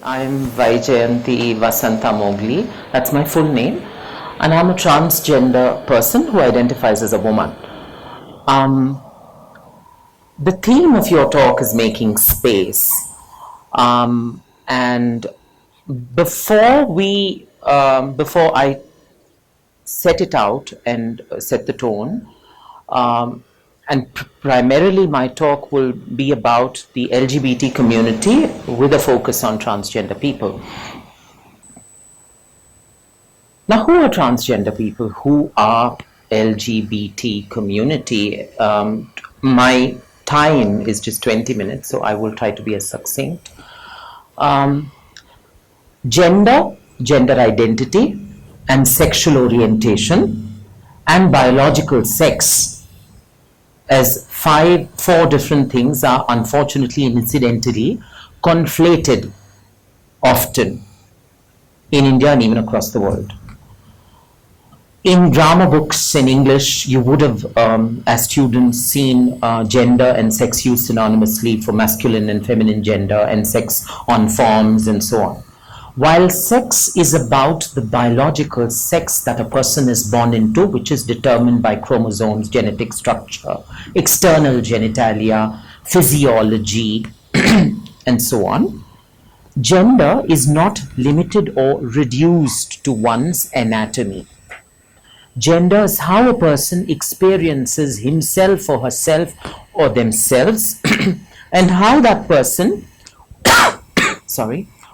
I'm Vyjayanti Vasanta Mogli, that's my full name, and I'm a transgender person who identifies as a woman. The theme of your talk is making space, and before I set it out and set the tone, and primarily my talk will be about the LGBT community with a focus on transgender people. Now, who are transgender people? Who are LGBT community? My time is just 20 minutes, so I will try to be as succinct. Gender, gender identity, and sexual orientation, and biological sex as four different things are unfortunately and incidentally conflated often in India and even across the world. In grammar books in English, you would have, as students, seen gender and sex used synonymously for masculine and feminine gender and sex on forms and so on. While sex is about the biological sex that a person is born into, which is determined by chromosomes, genetic structure, external genitalia, physiology, and so on, gender is not limited or reduced to one's anatomy. Gender is how a person experiences himself or herself or themselves and how that person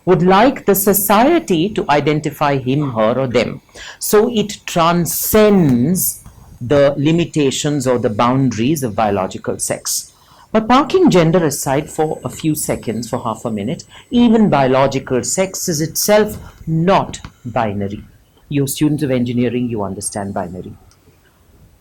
would like the society to identify him, her, or them. So it transcends the limitations or the boundaries of biological sex. But parking gender aside for a few seconds, for half a minute, even biological sex is itself not binary. You students of engineering, you understand binary.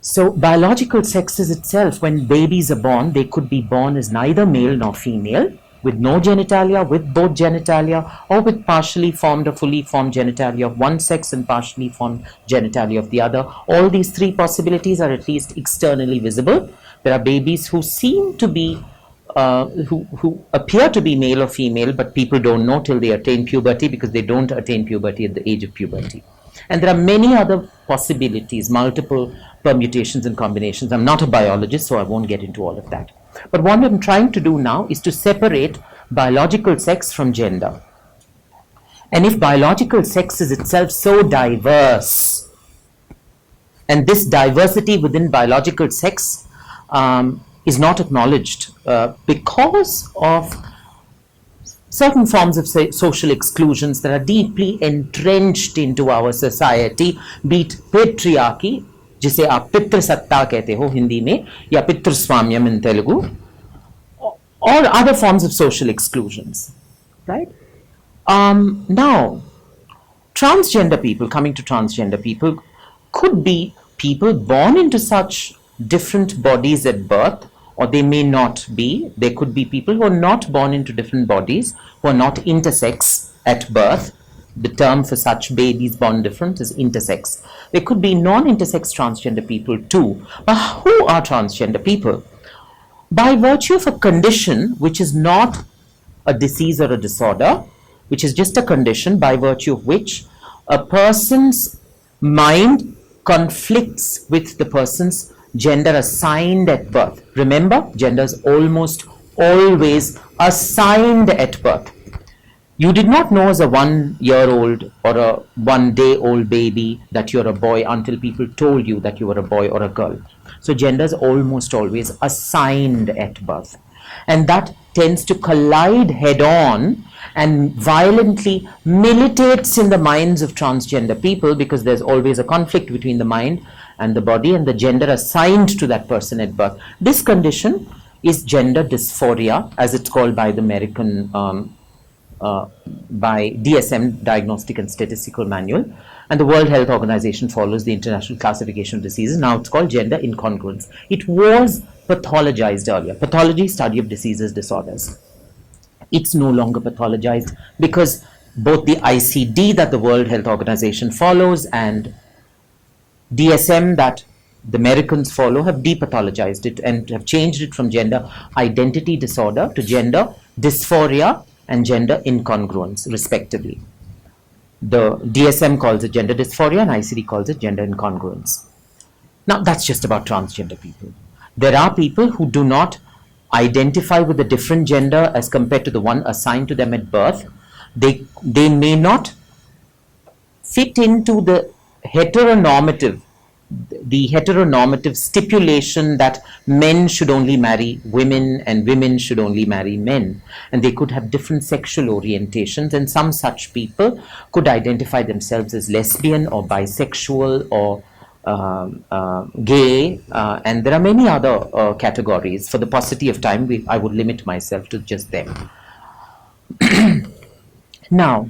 So biological sex is itself, when babies are born, they could be born as neither male nor female, with no genitalia, with both genitalia, or with partially formed or fully formed genitalia of one sex and partially formed genitalia of the other. All these three possibilities are at least externally visible. There are babies who seem to be, who appear to be male or female, but people don't know till they attain puberty, because they don't attain puberty at the age of puberty. And there are many other possibilities, multiple permutations and combinations. I'm not a biologist, so I won't get into all of that. But what I'm trying to do now is to separate biological sex from gender. And if biological sex is itself so diverse, and this diversity within biological sex is not acknowledged because of certain forms of social exclusions that are deeply entrenched into our society, be it patriarchy, जिसे आप पितृसत्ता कहते हो हिंदी में, या पितृस्वाम्यम in Telugu, or other forms of social exclusions, right? Now, transgender people, coming to transgender people, could be people born into such different bodies at birth, or they may not be. There could be people who are not born into different bodies, who are not intersex at birth. The term for such babies born different is intersex. There could be non-intersex transgender people too. But who are transgender people? By virtue of a condition which is not a disease or a disorder, which is just a condition by virtue of which a person's mind conflicts with the person's gender assigned at birth. Remember, gender is almost always assigned at birth. You did not know as a 1-year-old or a 1-day-old baby that you're a boy until people told you that you were a boy or a girl. So gender is almost always assigned at birth. And that tends to collide head-on and violently militates in the minds of transgender people, because there's always a conflict between the mind and the body and the gender assigned to that person at birth. This condition is gender dysphoria, as it's called by the American by DSM, Diagnostic and Statistical Manual, and the World Health Organization follows the International Classification of Diseases. Now it's called gender incongruence. It was pathologized earlier. Pathology, study of diseases, disorders. It's no longer pathologized because both the ICD that the World Health Organization follows and DSM that the Americans follow have depathologized it and have changed it from gender identity disorder to gender dysphoria, and gender incongruence, respectively. The DSM calls it gender dysphoria and ICD calls it gender incongruence. Now, that's just about transgender people. There are people who do not identify with a different gender as compared to the one assigned to them at birth. They may not fit into the heteronormative stipulation that men should only marry women and women should only marry men. And they could have different sexual orientations, and some such people could identify themselves as lesbian or bisexual or gay, and there are many other categories. For the paucity of time, I would limit myself to just them. Now,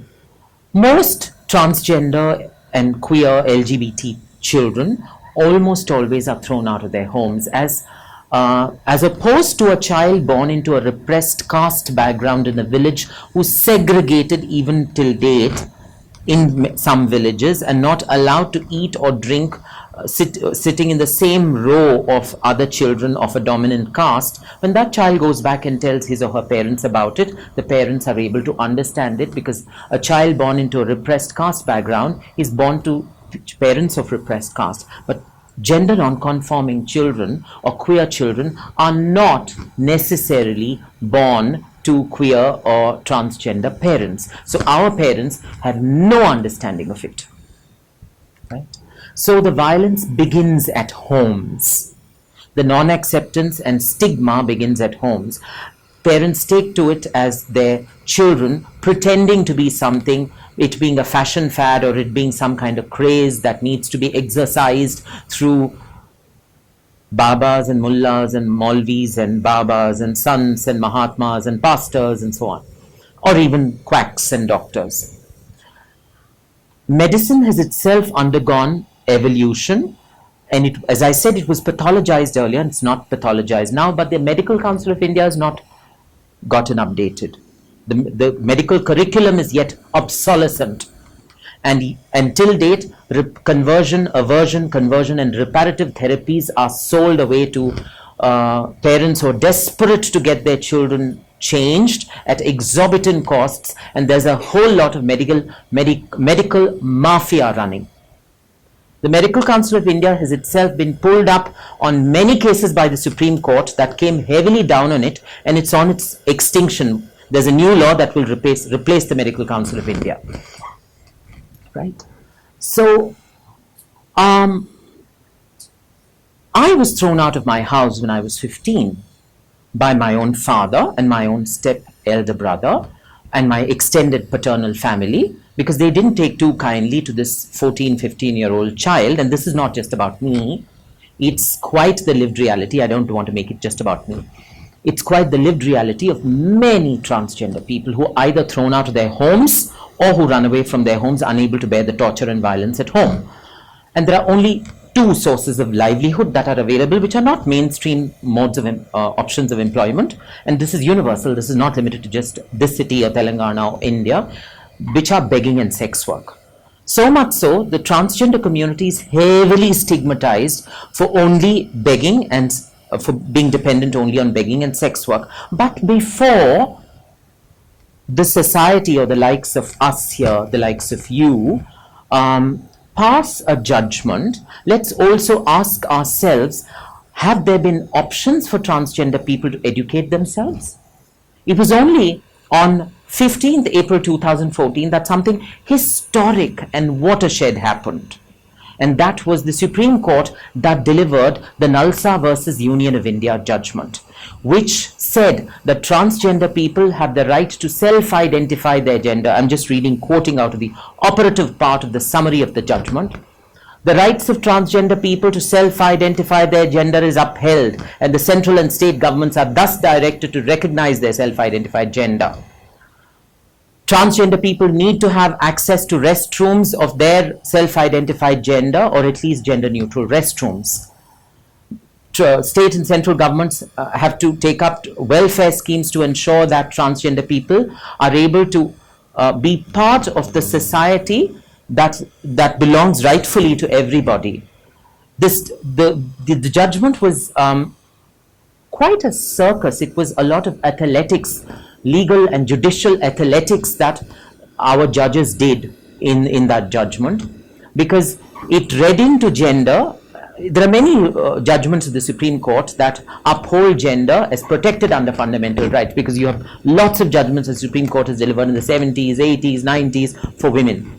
most transgender and queer LGBT children almost always are thrown out of their homes, as opposed to a child born into a repressed caste background in a village who's segregated even till date in some villages and not allowed to eat or drink sitting in the same row of other children of a dominant caste. When that child goes back and tells his or her parents about it, the parents are able to understand it, because a child born into a repressed caste background is born to parents of repressed caste. But gender non-conforming children or queer children are not necessarily born to queer or transgender parents. So our parents had no understanding of it, right? So the violence begins at homes. The non-acceptance and stigma begins at homes. Parents take to it as their children, pretending to be something, it being a fashion fad or it being some kind of craze that needs to be exercised through babas and mullahs and maulvis and babas and sants and mahatmas and pastors and so on, or even quacks and doctors. Medicine has itself undergone evolution, and as I said, it was pathologized earlier, and it's not pathologized now, but the Medical Council of India has not gotten updated. The medical curriculum is yet obsolescent, and until date, conversion, aversion, conversion and reparative therapies are sold away to parents who are desperate to get their children changed at exorbitant costs, and there's a whole lot of medical mafia running. The Medical Council of India has itself been pulled up on many cases by the Supreme Court that came heavily down on it, and it's on its extinction. There's a new law that will replace the Medical Council of India. Right? So, I was thrown out of my house when I was 15 by my own father and my own step elder brother and my extended paternal family, because they didn't take too kindly to this 14, 15-year-old child. And this is not just about me. It's quite the lived reality. I don't want to make it just about me. It's quite the lived reality of many transgender people who are either thrown out of their homes or who run away from their homes, unable to bear the torture and violence at home. And there are only two sources of livelihood that are available, which are not mainstream modes of options of employment. And this is universal. This is not limited to just this city or Telangana or India, which are begging and sex work. So much so, the transgender community is heavily stigmatized for only begging and for being dependent only on begging and sex work. But before the society or the likes of us here, the likes of you, pass a judgment, let's also ask ourselves, have there been options for transgender people to educate themselves? It was only on 15th April 2014 that something historic and watershed happened. And that was the Supreme Court that delivered the Nalsa versus Union of India judgment, which said that transgender people have the right to self-identify their gender. I'm just quoting out of the operative part of the summary of the judgment. The rights of transgender people to self-identify their gender is upheld, and the central and state governments are thus directed to recognize their self-identified gender. Transgender people need to have access to restrooms of their self-identified gender, or at least gender-neutral restrooms. State and central governments have to take up welfare schemes to ensure that transgender people are able to be part of the society that belongs rightfully to everybody. The judgment was quite a circus. It was a lot of athletics, legal and judicial athletics that our judges did in that judgment, because it read into gender. There are many judgments of the Supreme Court that uphold gender as protected under fundamental rights, because you have lots of judgments the Supreme Court has delivered in the 70s, 80s, 90s for women.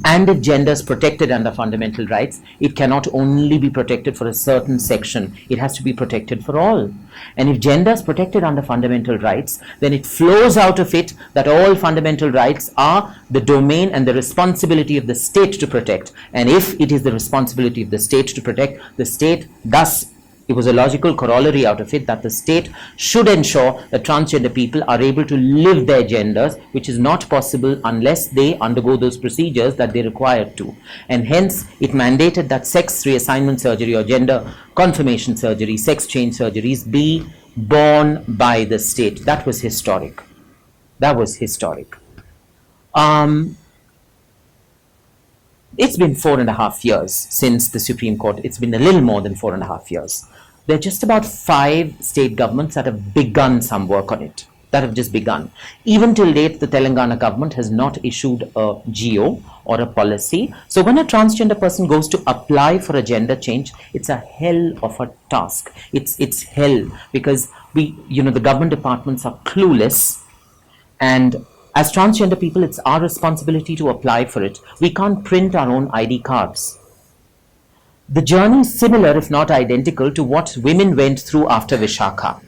And if gender is protected under fundamental rights, it cannot only be protected for a certain section, it has to be protected for all. And if gender is protected under fundamental rights, then it flows out of it that all fundamental rights are the domain and the responsibility of the state to protect. And if it is the responsibility of the state to protect, the state thus, it was a logical corollary out of it that the state should ensure that transgender people are able to live their genders, which is not possible unless they undergo those procedures that they require to. And hence, it mandated that sex reassignment surgery or gender confirmation surgery, sex change surgeries be borne by the state. That was historic. That was historic. It's been 4.5 years since the Supreme Court. It's been a little more than 4.5 years. There are just about 5 state governments that have begun some work on it, that have just begun. Even till date, the Telangana government has not issued a GO or a policy. So when a transgender person goes to apply for a gender change, it's a hell of a task. It's hell, because the government departments are clueless, and as transgender people, it's our responsibility to apply for it. We can't print our own ID cards. The journey is similar, if not identical, to what women went through after Vishakha.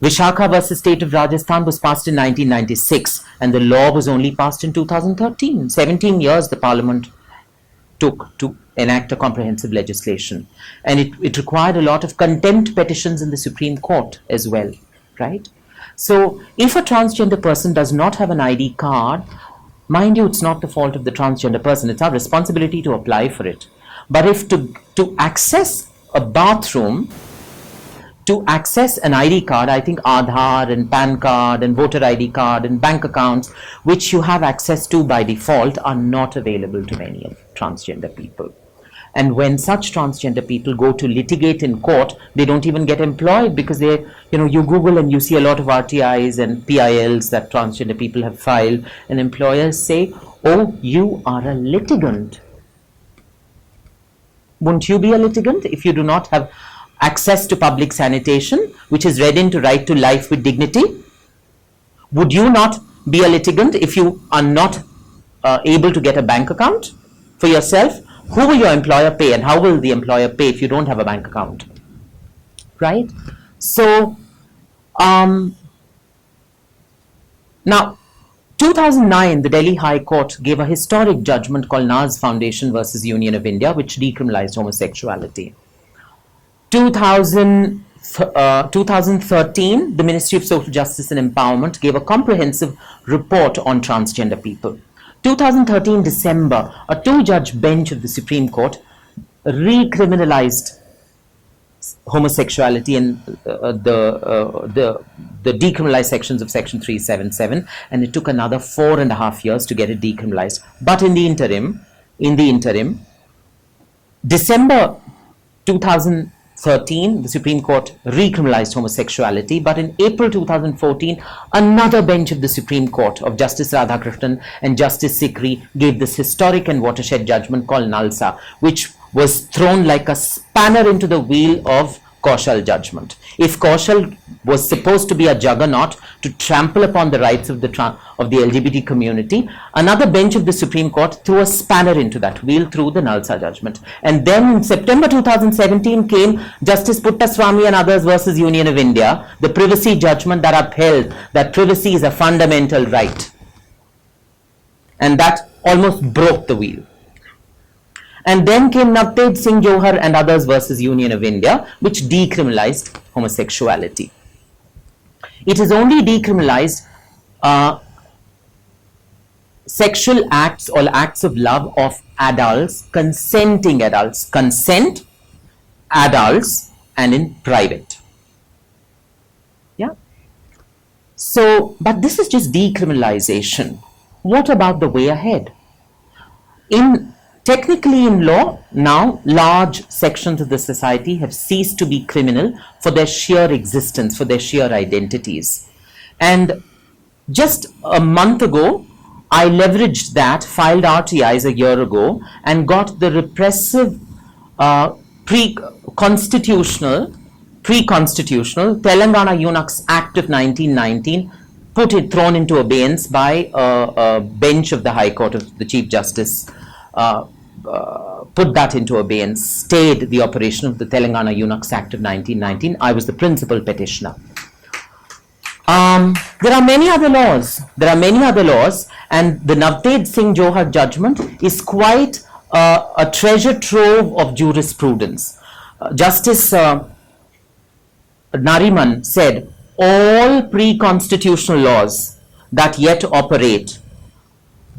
Vishakha versus State of Rajasthan was passed in 1996, and the law was only passed in 2013. 17 years the parliament took to enact a comprehensive legislation. And it required a lot of contempt petitions in the Supreme Court as well, right? So if a transgender person does not have an ID card, mind you, it's not the fault of the transgender person. It's our responsibility to apply for it. But if to access a bathroom, to access an ID card, I think Aadhaar and PAN card and voter ID card and bank accounts, which you have access to by default, are not available to many of transgender people. And when such transgender people go to litigate in court, they don't even get employed, because you Google and you see a lot of RTIs and PILs that transgender people have filed, and employers say, oh, you are a litigant. Won't you be a litigant if you do not have access to public sanitation, which is read into right to life with dignity? Would you not be a litigant if you are not able to get a bank account for yourself? Who will your employer pay, and how will the employer pay if you don't have a bank account? Right? So, now, 2009, the Delhi High Court gave a historic judgment called Naz Foundation versus Union of India, which decriminalized homosexuality. 2013, the Ministry of Social Justice and Empowerment gave a comprehensive report on transgender people. 2013 December, a 2-judge bench of the Supreme Court recriminalized homosexuality in the decriminalized sections of Section 377, and it took another 4.5 years to get it decriminalized. But in the interim, December 2013, the Supreme Court recriminalized homosexuality, but in April 2014, another bench of the Supreme Court of Justice Radhakrishnan and Justice Sikri gave this historic and watershed judgment called Nalsa, which was thrown like a spanner into the wheel of Kaushal judgment. If Kaushal was supposed to be a juggernaut to trample upon the rights of the LGBT community, another bench of the Supreme Court threw a spanner into that wheel through the Nalsa judgment. And then in September 2017 came Justice Puttaswamy and others versus Union of India, the privacy judgment that upheld that privacy is a fundamental right. And that almost broke the wheel. And then came Navtej Singh Johar and others versus Union of India, which decriminalized homosexuality. It is only decriminalized sexual acts or acts of love of adults, consenting adults, consent adults, and in private. Yeah. So, but this is just decriminalization. What about the way ahead? Technically in law, now large sections of the society have ceased to be criminal for their sheer existence, for their sheer identities. And just a month ago, I leveraged that, filed RTIs a year ago, and got the repressive pre-constitutional Telangana Eunuchs Act of 1919 thrown into abeyance by a bench of the High Court of the Chief Justice. Put that into abeyance, stayed the operation of the Telangana Eunuchs Act of 1919. I was the principal petitioner. There are many other laws. And the Navtej Singh Johar judgment is quite a treasure trove of jurisprudence. Justice Nariman said, all pre-constitutional laws that yet operate,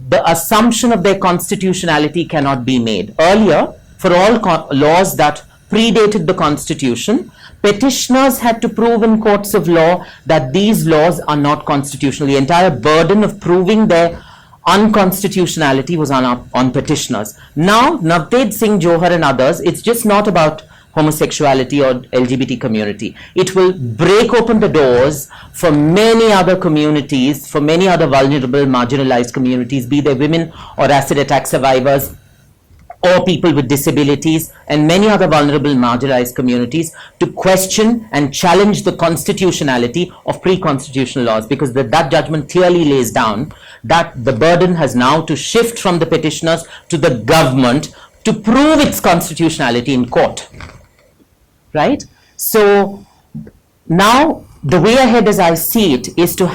the assumption of their constitutionality cannot be made. Earlier, for all laws that predated the Constitution, petitioners had to prove in courts of law that these laws are not constitutional. The entire burden of proving their unconstitutionality was on petitioners. Now, Navtej Singh Johar and others, it's just not about homosexuality or LGBT community. It will break open the doors for many other communities, for many other vulnerable, marginalized communities, be they women or acid attack survivors, or people with disabilities, and many other vulnerable, marginalized communities, to question and challenge the constitutionality of pre-constitutional laws, because that judgment clearly lays down that the burden has now to shift from the petitioners to the government to prove its constitutionality in court. Right? So now the way ahead, as I see it, is to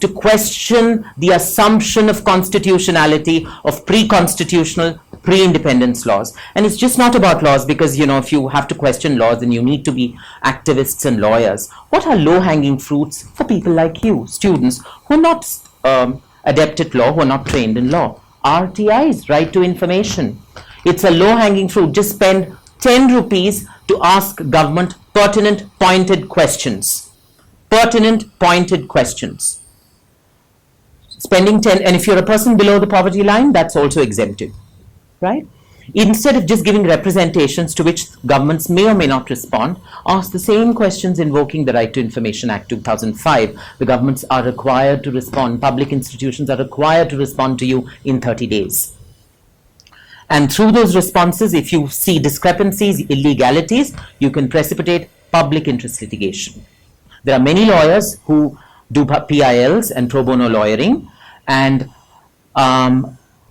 question the assumption of constitutionality of pre-constitutional, pre-independence laws. And it's just not about laws, because, you know, if you have to question laws, then you need to be activists and lawyers. What are low-hanging fruits for people like you, students, who are not adept at law, who are not trained in law? RTIs, right to information. It's a low-hanging fruit. Just spend 10 rupees to ask government pertinent, pointed questions. Pertinent, pointed questions. Spending 10, and if you're a person below the poverty line, that's also exempted, right? Instead of just giving representations to which governments may or may not respond, ask the same questions invoking the Right to Information Act 2005. The governments are required to respond, public institutions are required to respond to you in 30 days. And through those responses, if you see discrepancies, illegalities, you can precipitate public interest litigation. There are many lawyers who do PILs and pro bono lawyering, and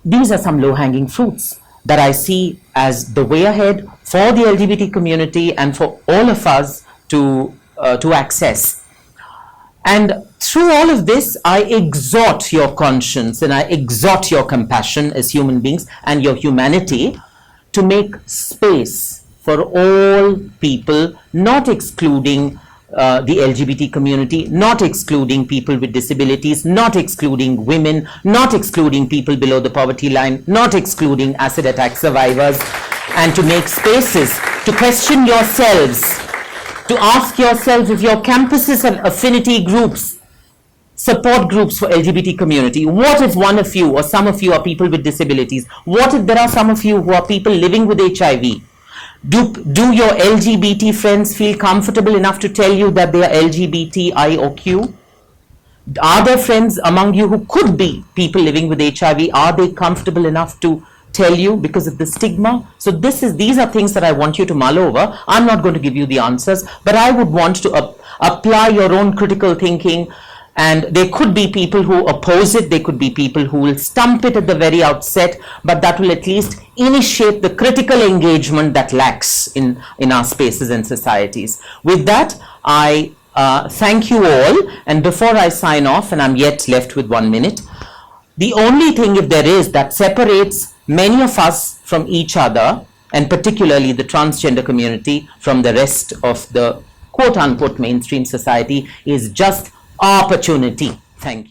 these are some low-hanging fruits that I see as the way ahead for the LGBT community and for all of us to access. And through all of this, I exhort your conscience and I exhort your compassion as human beings and your humanity to make space for all people, not excluding the LGBT community, not excluding people with disabilities, not excluding women, not excluding people below the poverty line, not excluding acid attack survivors, and to make spaces to question yourselves, to ask yourselves if your campuses have affinity groups, support groups for LGBT community. What if one of you or some of you are people with disabilities? What if there are some of you who are people living with HIV? Do your LGBT friends feel comfortable enough to tell you that they are LGBTI or Q? Are there friends among you who could be people living with HIV? Are they comfortable enough to tell you because of the stigma? So these are things that I want you to mull over. I'm not going to give you the answers, but I would want to apply your own critical thinking. And there could be people who oppose it, there could be people who will stump it at the very outset, but that will at least initiate the critical engagement that lacks in our spaces and societies. With that, I thank you all, and before I sign off, and I'm yet left with 1 minute, the only thing, if there is, that separates many of us from each other, and particularly the transgender community from the rest of the quote-unquote mainstream society, is just opportunity. Thank you.